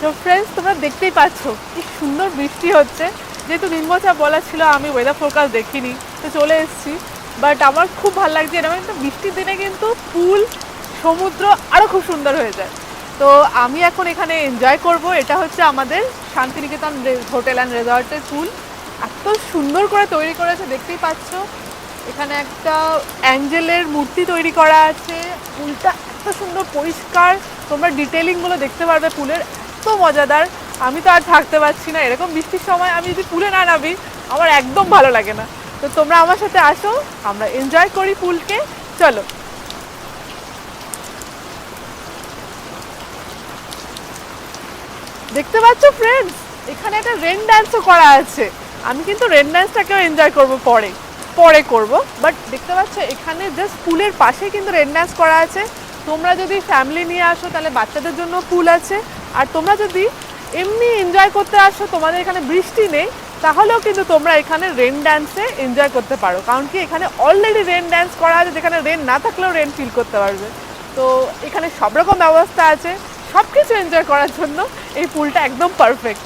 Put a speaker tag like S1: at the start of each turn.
S1: তো ফ্রেন্ডস, তোমরা দেখতেই পাচ্ছ কি সুন্দর বৃষ্টি হচ্ছে। যেহেতু নিম্নচাপ বলা ছিল, আমি ওয়েদার ফোরকাস্ট দেখিনি, তো চলে এসেছি। বাট আমার খুব ভালো লাগছে, এরকম একটা বৃষ্টির দিনে কিন্তু পুল, সমুদ্র আরও খুব সুন্দর হয়ে যায়। তো আমি এখন এখানে এনজয় করব। এটা হচ্ছে আমাদের শান্তিনিকেতন হোটেল অ্যান্ড রেজর্টের পুল। এত সুন্দর করে তৈরি করেছে, দেখতেই পাচ্ছ। এখানে একটা অ্যাঞ্জেলের মূর্তি তৈরি করা আছে। পুলটা এত সুন্দর পরিষ্কার, তোমরা ডিটেলিংগুলো দেখতে পারবে পুলের, এত মজাদার। আমি তো আর থাকতে পারছি না, এরকম বৃষ্টির সময় আমি যদি পুলে না নামি আমার একদম ভালো লাগে না। তো তোমরা আমার সাথে আসো, আমরা এনজয় করি পুলকে। চলো। দেখতে পাচ্ছ ফ্রেন্ডস, এখানে একটা রেন ডান্সও করা আছে। আমি কিন্তু রেন ডান্সটাকেও এনজয় করবো পরে করব। বাট দেখতে পাচ্ছ এখানে জাস্ট পুলের পাশেই কিন্তু রেন ডান্স করা আছে। তোমরা যদি ফ্যামিলি নিয়ে আসো তাহলে বাচ্চাদের জন্য পুল আছে। আর তোমরা যদি এমনি এনজয় করতে আসো, তোমাদের এখানে বৃষ্টি নেই, তাহলেও কিন্তু তোমরা এখানে রেন ডান্সে এনজয় করতে পারো। কারণ কি এখানে অলরেডি রেন ডান্স করা আছে, যেখানে রেন না থাকলেও রেন ফিল করতে পারবে। তো এখানে সব রকম ব্যবস্থা আছে, সব কিছু এনজয় করার জন্য এই পুলটা একদম পারফেক্ট।